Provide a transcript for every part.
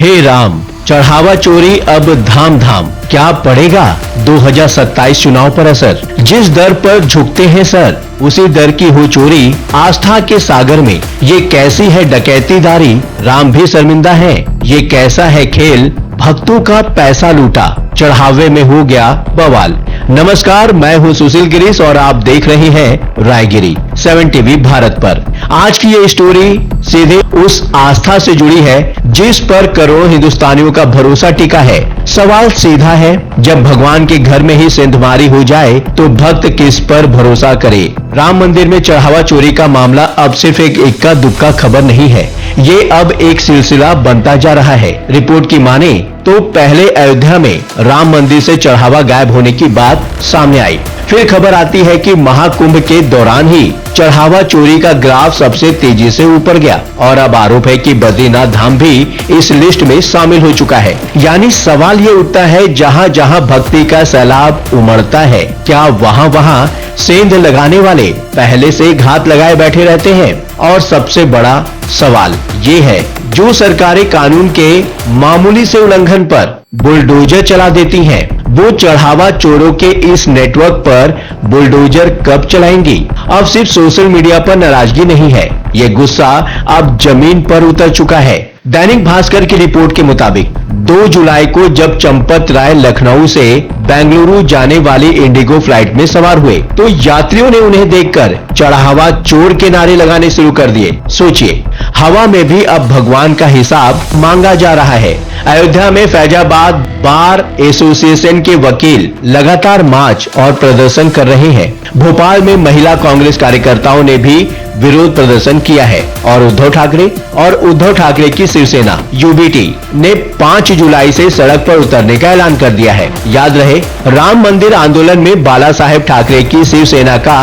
हे राम, चढ़ावा चोरी अब धाम धाम, क्या पड़ेगा 2027 चुनाव पर असर। जिस दर पर झुकते हैं सर, उसी दर की हो चोरी। आस्था के सागर में ये कैसी है डकैतीदारी, राम भी शर्मिंदा है। ये कैसा है खेल, भक्तों का पैसा लूटा, चढ़ावे में हो गया बवाल। नमस्कार, मैं हूं सुशील गिरीश और आप देख रहे हैं रायगिरी 7 टीवी भारत पर। आज की ये स्टोरी सीधे उस आस्था से जुड़ी है जिस पर करोड़ों हिंदुस्तानियों का भरोसा टिका है। सवाल सीधा है, जब भगवान के घर में ही सेंधमारी हो जाए तो भक्त किस पर भरोसा करे। राम मंदिर में चढ़ावा चोरी का मामला अब सिर्फ एक इक्का दुक्का खबर नहीं है, ये अब एक सिलसिला बनता जा रहा है। रिपोर्ट की माने तो पहले अयोध्या में राम मंदिर से चढ़ावा गायब होने की बात सामने आई। फिर खबर आती है कि महाकुंभ के दौरान ही चढ़ावा चोरी का ग्राफ सबसे तेजी से ऊपर गया और अब आरोप है कि बद्रीनाथ धाम भी इस लिस्ट में शामिल हो चुका है। यानी सवाल ये उठता है, जहां जहां भक्ति का सैलाब उमड़ता है, क्या वहां वहां सेंध लगाने वाले पहले से घात लगाए बैठे रहते हैं। और सबसे बड़ा सवाल ये है, जो सरकारें कानून के मामूली से उल्लंघन पर बुलडोजर चला देती हैं, वो चढ़ावा चोरों के इस नेटवर्क पर बुलडोजर कब चलाएंगी। अब सिर्फ सोशल मीडिया पर नाराजगी नहीं है, ये गुस्सा अब जमीन पर उतर चुका है। दैनिक भास्कर की रिपोर्ट के मुताबिक 2 जुलाई को जब चंपत राय लखनऊ से बेंगलुरु जाने वाली इंडिगो फ्लाइट में सवार हुए तो यात्रियों ने उन्हें देखकर चढ़ावा चोर के नारे लगाने शुरू कर दिए। सोचिए, हवा में भी अब भगवान का हिसाब मांगा जा रहा है। अयोध्या में फैजाबाद बार एसोसिएशन के वकील लगातार मार्च और प्रदर्शन कर रहे हैं। भोपाल में महिला कांग्रेस कार्यकर्ताओं ने भी विरोध प्रदर्शन किया है और उद्धव ठाकरे की शिवसेना यूबीटी ने 5 जुलाई से सड़क पर उतरने का ऐलान कर दिया है। याद रहे, राम मंदिर आंदोलन में बाला साहेब ठाकरे की शिवसेना का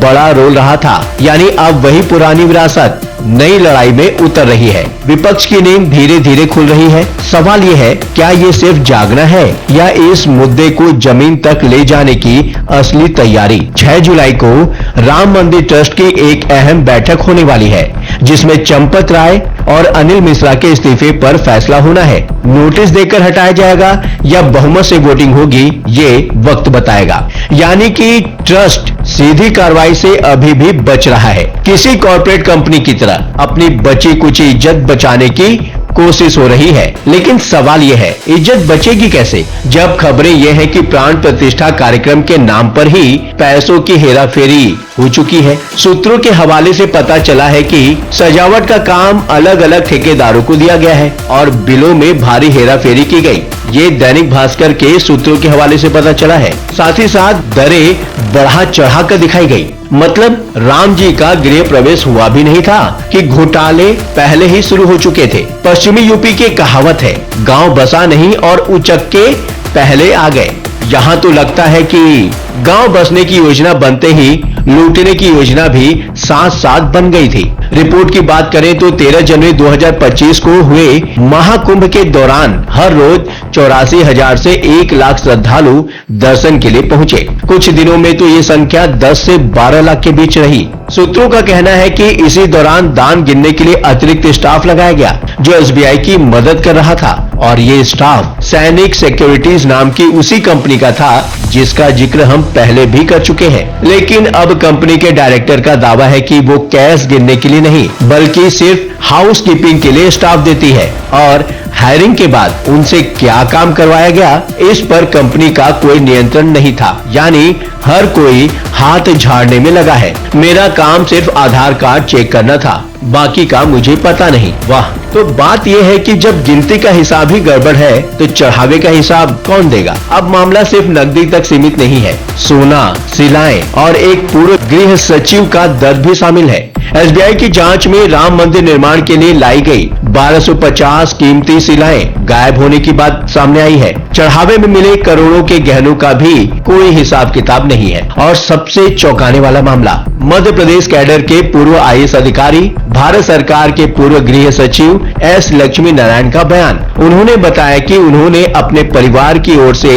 बड़ा रोल रहा था। यानी अब वही पुरानी विरासत नई लड़ाई में उतर रही है। विपक्ष की नींद धीरे धीरे खुल रही है। सवाल ये है, क्या ये सिर्फ जागना है या इस मुद्दे को जमीन तक ले जाने की असली तैयारी। 6 जुलाई को राम मंदिर ट्रस्ट की एक अहम बैठक होने वाली है, जिसमें चंपत राय और अनिल मिश्रा के इस्तीफे पर फैसला होना है। नोटिस देकर हटाया जाएगा या बहुमत से वोटिंग होगी, ये वक्त बताएगा। यानी कि ट्रस्ट सीधी कार्रवाई से अभी भी बच रहा है। किसी कॉर्पोरेट कंपनी की तरह अपनी बची कुछ इज्जत बचाने की कोशिश हो रही है। लेकिन सवाल यह है, इज्जत बचेगी कैसे, जब खबरें यह है कि प्राण प्रतिष्ठा कार्यक्रम के नाम पर ही पैसों की हेराफेरी हो चुकी है। सूत्रों के हवाले से पता चला है कि सजावट का काम अलग अलग ठेकेदारों को दिया गया है और बिलों में भारी हेराफेरी की गई। ये दैनिक भास्कर के सूत्रों के हवाले से पता चला है। साथ ही साथ दरें बढ़ा चढ़ा कर दिखाई गई। मतलब राम जी का गृह प्रवेश हुआ भी नहीं था कि घोटाले पहले ही शुरू हो चुके थे। पश्चिमी यूपी की कहावत है, गांव बसा नहीं और उचक्के पहले आ गए। यहाँ तो लगता है कि गांव बसने की योजना बनते ही लूटने की योजना भी साथ साथ बन गई थी। रिपोर्ट की बात करें तो 13 जनवरी 2025 को हुए महाकुंभ के दौरान हर रोज 84,000 से 1 लाख श्रद्धालु दर्शन के लिए पहुंचे। कुछ दिनों में तो ये संख्या 10 से 12 लाख के बीच रही। सूत्रों का कहना है कि इसी दौरान दान गिनने के लिए अतिरिक्त स्टाफ लगाया गया, जो एसबीआई की मदद कर रहा था। और ये स्टाफ सैनिक सिक्योरिटीज नाम की उसी कंपनी का था जिसका जिक्र हम पहले भी कर चुके हैं। लेकिन अब कंपनी के डायरेक्टर का दावा है कि वो कैश गिनने के लिए नहीं, बल्कि सिर्फ हाउस कीपिंग के लिए स्टाफ देती है। और हायरिंग के बाद उनसे क्या काम करवाया गया, इस पर कंपनी का कोई नियंत्रण नहीं था। यानी हर कोई हाथ झाड़ने में लगा है। मेरा काम सिर्फ आधार कार्ड चेक करना था, बाकी का मुझे पता नहीं। वाह, तो बात यह है कि जब गिनती का हिसाब ही गड़बड़ है तो चढ़ावे का हिसाब कौन देगा। अब मामला सिर्फ नकदी तक सीमित नहीं है, सोना, शिलाएं और एक पूर्व गृह सचिव का दर्द भी शामिल है। एसबीआई की जांच में राम मंदिर निर्माण के लिए लाई गई 1250 कीमती शिलाएं गायब होने की बात सामने आई है। चढ़ावे में मिले करोड़ों के गहनों का भी कोई हिसाब किताब नहीं है। और सबसे चौंकाने वाला मामला, मध्य प्रदेश कैडर के पूर्व आईएएस अधिकारी, भारत सरकार के पूर्व गृह सचिव एस लक्ष्मी नारायण का बयान। उन्होंने बताया कि उन्होंने अपने परिवार की ओर से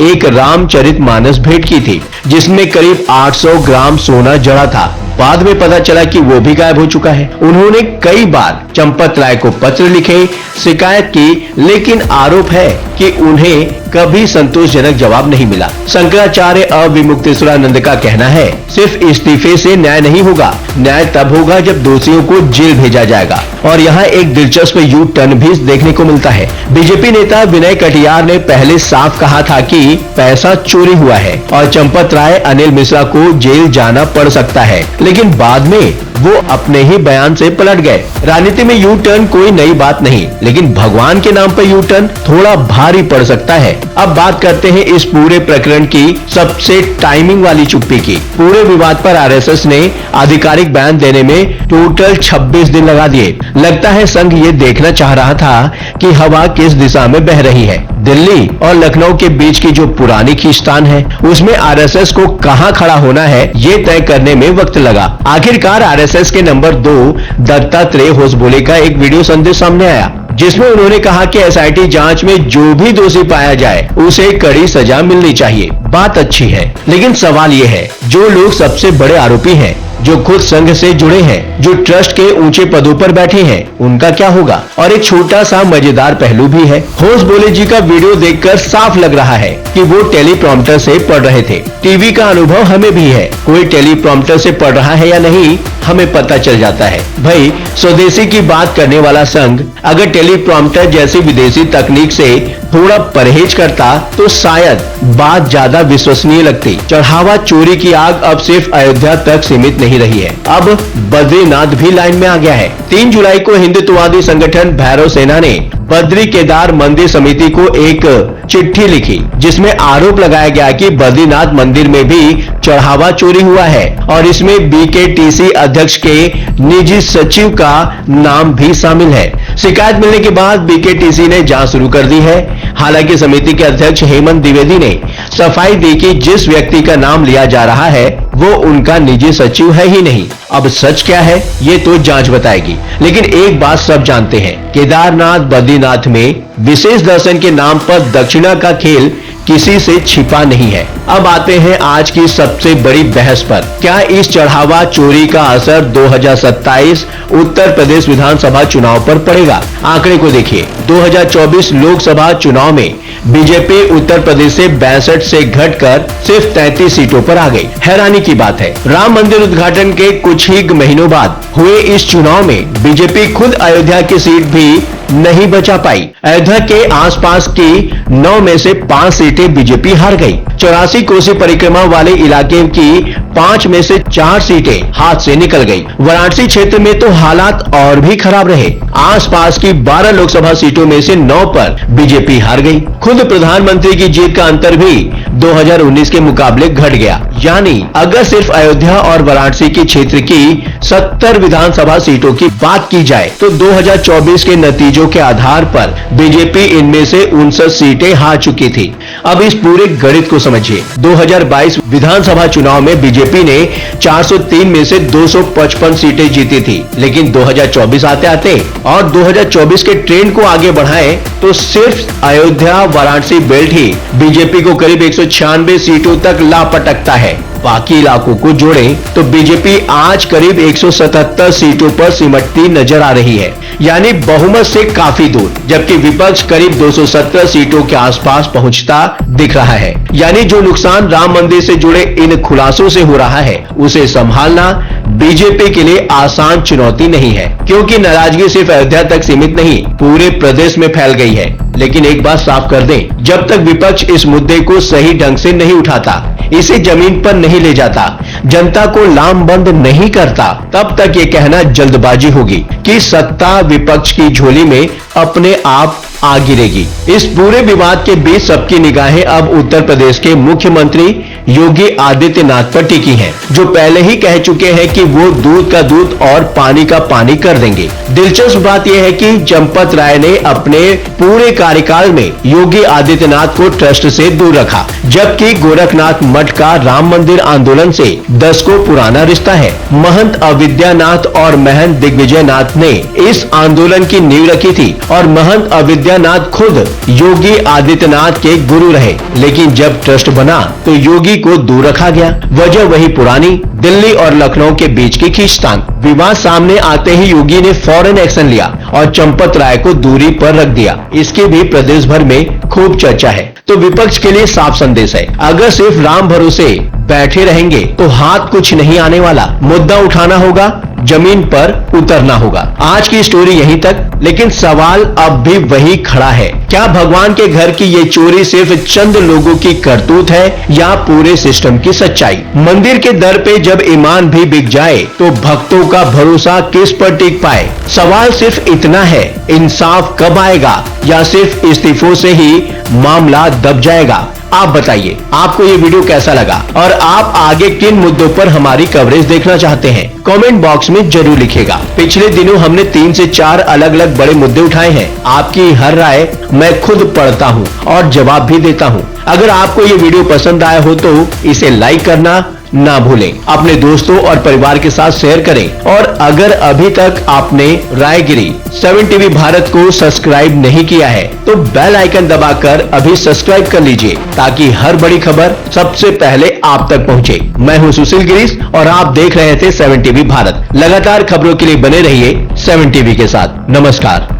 एक रामचरितमानस भेंट की थी, जिसमें करीब 800 ग्राम सोना जड़ा था। बाद में पता चला कि वो भी गायब हो चुका है। उन्होंने कई बार चंपत राय को पत्र लिखे, शिकायत की, लेकिन आरोप है कि उन्हें कभी संतोषजनक जवाब नहीं मिला। शंकराचार्य अविमुक्तेश्वरानंद का कहना है, सिर्फ इस्तीफे से न्याय नहीं होगा, न्याय तब होगा जब दोषियों को जेल भेजा जाएगा। और यहाँ एक दिलचस्प यू टर्न भी देखने को मिलता है। बीजेपी नेता विनय कटियार ने पहले साफ कहा था कि पैसा चोरी हुआ है और चंपत राय, अनिल मिश्रा को जेल जाना पड़ सकता है, लेकिन बाद में वो अपने ही बयान से पलट गए। राजनीति में यू टर्न कोई नई बात नहीं, लेकिन भगवान के नाम पर यू टर्न थोड़ा भारी पड़ सकता है। अब बात करते हैं इस पूरे प्रकरण की सबसे टाइमिंग वाली चुप्पी की। पूरे विवाद पर आरएसएस ने आधिकारिक बयान देने में टोटल 26 दिन लगा दिए। लगता है संघ ये देखना चाह रहा था कि हवा किस दिशा में बह रही है। दिल्ली और लखनऊ के बीच की जो पुरानी खींचतान है, उसमें आरएसएस को कहां खड़ा होना है, ये तय करने में वक्त लगा। आखिरकार आरएसएस के नंबर 2 दत्तात्रेय होसबोले का एक वीडियो संदेश सामने आया, जिसमें उन्होंने कहा कि एसआईटी जांच में जो भी दोषी पाया जाए उसे कड़ी सजा मिलनी चाहिए। बात अच्छी है, लेकिन सवाल ये है, जो लोग सबसे बड़े आरोपी हैं, जो खुद संघ से जुड़े हैं, जो ट्रस्ट के ऊंचे पदों पर बैठे हैं, उनका क्या होगा? और एक छोटा सा मजेदार पहलू भी है। होसबोले जी का वीडियो देखकर साफ लग रहा है कि वो टेलीप्रॉम्प्टर से पढ़ रहे थे। टीवी का अनुभव हमें भी है, कोई टेलीप्रॉम्प्टर से पढ़ रहा है या नहीं हमें पता चल जाता है। भाई, स्वदेशी की बात करने वाला संघ अगर टेलीप्रॉम्प्टर जैसी विदेशी तकनीक से थोड़ा परहेज करता तो शायद बात ज्यादा विश्वसनीय लगती। चढ़ावा चोरी की आग अब सिर्फ अयोध्या तक सीमित नहीं रही है, अब बद्रीनाथ भी लाइन में आ गया है। 3 जुलाई को हिंदुत्ववादी संगठन भैरव सेना ने बद्री केदार मंदिर समिति को एक चिट्ठी लिखी, जिसमें आरोप लगाया गया कि बद्रीनाथ मंदिर में भी चढ़ावा चोरी हुआ है और इसमें बीकेटीसी अध्यक्ष के निजी सचिव का नाम भी शामिल है। शिकायत मिलने के बाद बीकेटीसी ने जांच शुरू कर दी है। हालांकि समिति के अध्यक्ष हेमंत द्विवेदी ने सफाई दी कि जिस व्यक्ति का नाम लिया जा रहा है वो उनका निजी सचिव है ही नहीं। अब सच क्या है ये तो जांच बताएगी, लेकिन एक बात सब जानते हैं, केदारनाथ बद्रीनाथ में विशेष दर्शन के नाम पर दक्षिणा का खेल किसी से छिपा नहीं है। अब आते हैं आज की सबसे बड़ी बहस पर। क्या इस चढ़ावा चोरी का असर 2027 उत्तर प्रदेश विधानसभा चुनाव पर पड़ेगा? आंकड़े को देखिए। 2024 लोकसभा चुनाव में बीजेपी उत्तर प्रदेश से 62 से घटकर सिर्फ 33 सीटों पर आ गई। हैरानी की बात है, राम मंदिर उद्घाटन के कुछ ही महीनों बाद हुए इस चुनाव में बीजेपी खुद अयोध्या की सीट भी नहीं बचा पाई। अयोध्या के आसपास की 9 में से 5 सीटें बीजेपी हार गई। 84 कोसी परिक्रमा वाले इलाके की 5 में से 4 सीटें हाथ से निकल गई। वाराणसी क्षेत्र में तो हालात और भी खराब रहे। आसपास की 12 लोकसभा सीटों में से 9 पर बीजेपी हार गई। खुद प्रधानमंत्री की जीत का अंतर भी 2019 के मुकाबले घट गया। यानी अगर सिर्फ अयोध्या और वाराणसी की क्षेत्र की 70 विधानसभा सीटों की बात की जाए तो 2024 के नतीजों के आधार पर बीजेपी इनमें से 59 सीटें हार चुकी थी। अब इस पूरे गणित को समझिए। 2022 विधानसभा चुनाव में बीजेपी ने 403 में से 255 सीटें जीती थी, लेकिन 2024 आते आते और 2024 के ट्रेंड को आगे बढ़ाएं तो सिर्फ अयोध्या वाराणसी बेल्ट ही बीजेपी को करीब 196 सीटों तक ला पटकता है। बाकी इलाकों को जोड़ें तो बीजेपी आज करीब 177 सीटों पर सिमटती नजर आ रही है, यानी बहुमत से काफी दूर, जबकि विपक्ष करीब 217 सीटों के आसपास पहुंचता दिख रहा है। यानी जो नुकसान राम मंदिर से जुड़े इन खुलासों से हो रहा है उसे संभालना बीजेपी के लिए आसान चुनौती नहीं है, क्योंकि नाराजगी सिर्फ अयोध्या तक सीमित नहीं पूरे प्रदेश में फैल गई है। लेकिन एक बात साफ कर दें, जब तक विपक्ष इस मुद्दे को सही ढंग से नहीं उठाता, इसे जमीन पर नहीं ले जाता, जनता को लामबंद नहीं करता, तब तक ये कहना जल्दबाजी होगी कि सत्ता विपक्ष की झोली में अपने आप आ गिरेगी। इस पूरे विवाद के बीच सबकी निगाहें अब उत्तर प्रदेश के मुख्यमंत्री योगी आदित्यनाथ पर टिकी हैं, जो पहले ही कह चुके हैं कि वो दूध का दूध और पानी का पानी कर देंगे। दिलचस्प बात यह है कि चंपत राय ने अपने पूरे कार्यकाल में योगी आदित्यनाथ को ट्रस्ट से दूर रखा, जबकि गोरखनाथ मठ का राम मंदिर आंदोलन से दशकों पुराना रिश्ता है। महंत अविद्यानाथ और महंत दिग्विजयनाथ ने इस आंदोलन की नींव रखी थी और महंत अविद्या आदित्यनाथ खुद योगी आदित्यनाथ के गुरु रहे, लेकिन जब ट्रस्ट बना तो योगी को दूर रखा गया। वजह वही पुरानी दिल्ली और लखनऊ के बीच की खींचतान। विवाद सामने आते ही योगी ने फौरन एक्शन लिया और चंपत राय को दूरी पर रख दिया। इसकी भी प्रदेश भर में खूब चर्चा है। तो विपक्ष के लिए साफ संदेश है, अगर सिर्फ राम भरोसे बैठे रहेंगे तो हाथ कुछ नहीं आने वाला। मुद्दा उठाना होगा, जमीन पर उतरना होगा। आज की स्टोरी यहीं तक, लेकिन सवाल अब भी वही खड़ा है, क्या भगवान के घर की ये चोरी सिर्फ चंद लोगों की करतूत है या पूरे सिस्टम की सच्चाई? मंदिर के दर पे जब ईमान भी बिक जाए तो भक्तों का भरोसा किस पर टिक पाए? सवाल सिर्फ इतना है, इंसाफ कब आएगा या सिर्फ इस्तीफों से ही मामला दब जाएगा? आप बताइए, आपको ये वीडियो कैसा लगा और आप आगे किन मुद्दों पर हमारी कवरेज देखना चाहते हैं? कमेंट बॉक्स में जरूर लिखिएगा। पिछले दिनों हमने 3 से 4 अलग अलग बड़े मुद्दे उठाए हैं। आपकी हर राय मैं खुद पढ़ता हूँ और जवाब भी देता हूँ। अगर आपको ये वीडियो पसंद आया हो तो इसे लाइक करना ना भूलें, अपने दोस्तों और परिवार के साथ शेयर करें और अगर अभी तक आपने रायगिरी 7 टीवी भारत को सब्सक्राइब नहीं किया है तो बेल आइकन दबाकर अभी सब्सक्राइब कर लीजिए ताकि हर बड़ी खबर सबसे पहले आप तक पहुंचे। मैं हूं सुशील गिरीश और आप देख रहे थे 7 टीवी भारत। लगातार खबरों के लिए बने रहिए 7 टीवी के साथ। नमस्कार।